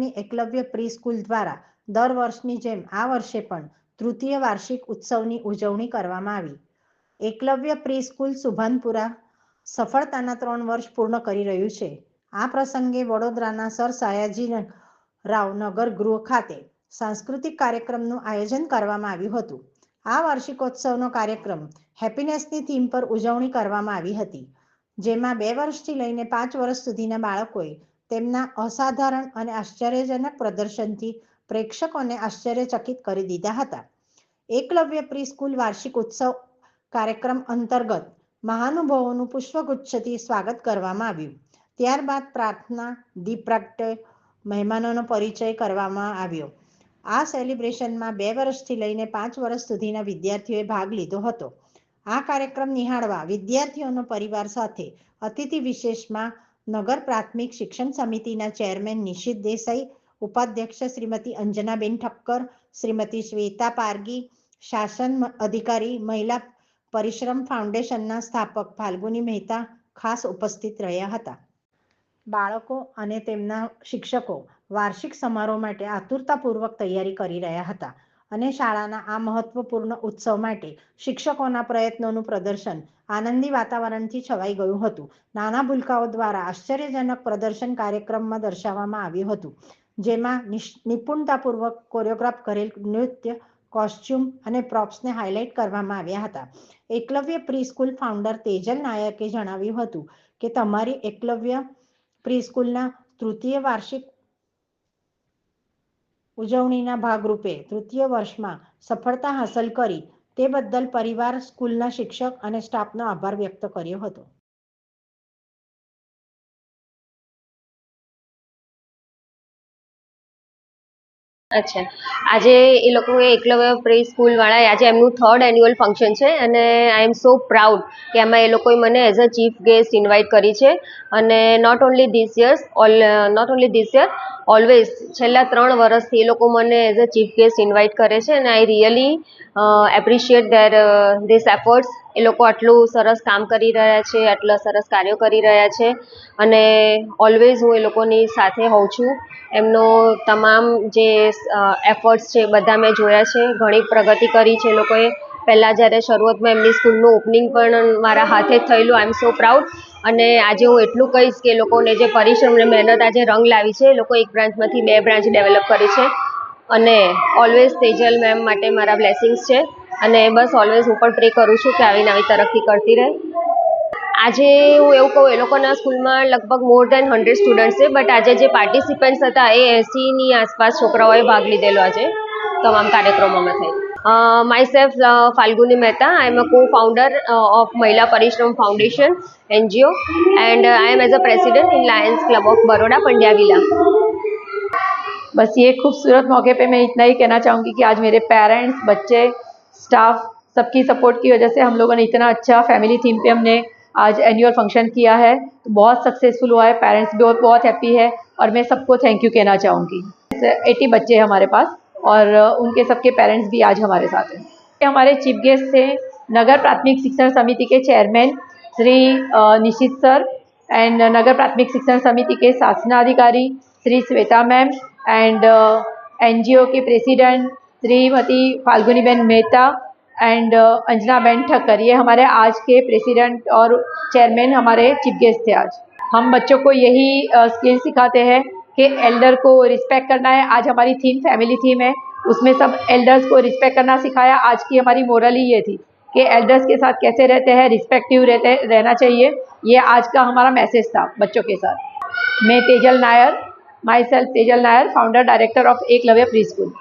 શહેરની Eklavya pre school દ્વારા દર વર્ષની જેમ આ વર્ષે પણ તૃતીય વાર્ષિક ઉત્સવની ઉજવણી કરવામાં આવી. એકલવ્ય પ્રી સ્કૂલ સુભાનપુરા સફળતાના 3 વર્ષ પૂર્ણ કરી રહ્યું છે. આ પ્રસંગે વડોદરાના સર સયાજી રાવ નગર ગૃહ ખાતે સાંસ્કૃતિક કાર્યક્રમનું આયોજન કરવામાં આવ્યું હતું. આ વાર્ષિકોત્સવનો કાર્યક્રમ હેપીનેસની થીમ પર ઉજવણી કરવામાં આવી હતી, જેમાં 2 વર્ષથી લઈને 5 વર્ષ સુધીના બાળકોએ તેમના અસાધારણ અને આશ્ચર્યજનક પ્રદર્શનથી પ્રેક્ષકોને આશ્ચર્યચકિત કરી દીધા હતા. એકલવ્ય પ્રી સ્કૂલ વાર્ષિક ઉત્સવ કાર્યક્રમ અંતર્ગત મહાનુભાવોનું પુષ્પગુચ્છથી સ્વાગત કરવામાં આવ્યું. ત્યારબાદ પ્રાર્થના, દીપ પ્રગટે, મહેમાનોનો પરિચય કરવામાં આવ્યો. આ સેલિબ્રેશનમાં 2 વર્ષથી લઈને 5 વર્ષ સુધીના વિદ્યાર્થીઓએ ભાગ લીધો હતો. આ કાર્યક્રમ નિહાળવા વિદ્યાર્થીઓનો પરિવાર સાથે અતિથિ વિશેષમાં નગર પ્રાથમિક શિક્ષણ સમિતિના ચેરમેન નિશિત દેસાઈ, ઉપાધ્યક્ષ શ્રીમતી અંજનાબેન ઠક્કર, શ્રીમતી શ્વેતા પારગી, શાસન અધિકારી, મહિલા પરિશ્રમ ફાઉન્ડેશનના સ્થાપક ફાલ્ગુની મહેતા ખાસ ઉપસ્થિત રહ્યા હતા. બાળકો અને તેમના શિક્ષકો વાર્ષિક સમારોહ માટે આતુરતાપૂર્વક તૈયારી કરી રહ્યા હતા અને શાળાના આ મહત્વપૂર્ણ ઉત્સવ માટે શિક્ષકોના પ્રયત્નોનું પ્રદર્શન આનંદી વાતાવરણથી છવાઈ ગયું હતું. નાના ભૂલકાઓ દ્વારા આશ્ચર્યજનક પ્રદર્શન કાર્યક્રમમાં દર્શાવવામાં આવ્યું હતું, જેમાં નિપુણતાપૂર્વક કોરિયોગ્રાફ કરેલ નૃત્ય, કોસ્ચ્યુમ અને પ્રોપ્સને હાઇલાઇટ કરવામાં આવ્યા હતા. Eklavya pre school founder Tejal નાયકે જણાવ્યું હતું કે તમારી એકલવ્ય પ્રી સ્કૂલના તૃતીય વાર્ષિક ઉજવણીના ભાગરૂપે તૃતીય વર્ષમાં સફળતા હાંસલ કરી તે બદલ પરિવાર, સ્કૂલના શિક્ષક અને સ્ટાફનો આભાર વ્યક્ત કર્યો હતો. અચ્છા, આજે એ લોકોએ એકલવ્ય પ્રી સ્કૂલવાળાએ આજે એમનું 3rd એન્યુઅલ ફંક્શન છે અને આઈ એમ સો પ્રાઉડ કે એમાં એ લોકોએ મને as a chief guest invite કરી છે. અને not only this year always છેલ્લા 3 વર્ષથી એ લોકો મને as a chief guest invite કરે છે અને I really appreciate this efforts. એ લોકો આટલું સરસ કામ કરી રહ્યા છે, આટલા સરસ કાર્યો કરી રહ્યા છે અને ઓલવેઝ હું એ લોકોની સાથે હોઉં છું. એમનો તમામ જે એફર્ટ્સ છે બધા મેં જોયા છે. ઘણી પ્રગતિ કરી છે એ લોકોએ. પહેલાં જ્યારે શરૂઆતમાં એમની સ્કૂલનું ઓપનિંગ પણ મારા હાથે જ થયેલું. આઈ એમ સો પ્રાઉડ. અને આજે હું એટલું કહીશ કે એ લોકોને જે પરિશ્રમ અને મહેનત આજે રંગ લાવી છે. એ લોકો એક બ્રાન્ચમાંથી 2 બ્રાન્ચ ડેવલપ કરી છે અને ઓલવેઝ તેજલ મેમ માટે મારા બ્લેસિંગ્સ છે અને બસ ઓલવેઝ હું પણ પ્રે કરું છું કે આવી નવી તરક્કી કરતી રહે. આજે હું એવું કહું, એ લોકોના સ્કૂલમાં લગભગ મોર દેન 100 સ્ટુડન્ટ્સ છે, બટ આજે જે પાર્ટિસિપન્ટ્સ હતા એ 80ની આસપાસ છોકરાઓએ ભાગ લીધેલો આજે તમામ કાર્યક્રમોમાં થઈ. Myself Falguni Mehta. I am a co-founder of Mahila Parishram foundation NGO and I am as a president in Lions Club of Baroda Pandya villa. बस ये खूबसूरत मौके पे मैं इतना ही कहना चाहूँगी कि आज मेरे पेरेंट्स, बच्चे, स्टाफ सबकी सपोर्ट की वजह से हम लोगों ने इतना अच्छा फैमिली थीम पे हमने आज एनुअल फंक्शन किया है. तो बहुत सक्सेसफुल हुआ है. पेरेंट्स भी बहुत हैप्पी है और मैं सबको थैंक यू कहना चाहूँगी. 80 बच्चे हैं हमारे पास और उनके सबके पेरेंट्स भी आज हमारे साथ हैं. हमारे चीफ गेस्ट थे नगर प्राथमिक शिक्षण समिति के chairman Shri Nishit sir and नगर प्राथमिक शिक्षण समिति के शासनाधिकारी Shri Shweta ma'am and NGO के प्रेसिडेंट श्रीमती फाल्गुनीबेन मेहता एंड अंजनाबेन ठक्कर. ये हमारे आज के प्रेसिडेंट और चेयरमैन हमारे चीफ गेस्ट थे. आज हम बच्चों को यही स्किल सिखाते हैं कि एल्डर को रिस्पेक्ट करना है. आज हमारी थीम फैमिली थीम है, उसमें सब एल्डर्स को रिस्पेक्ट करना सिखाया. आज की हमारी मोरल ही ये थी कि एल्डर्स के साथ कैसे रहते हैं, रिस्पेक्टिव रहना चाहिए. ये आज का हमारा मैसेज था बच्चों के साथ. मैं Tejal Nair, my self Tejal Nair, founder director of Eklavya pre school.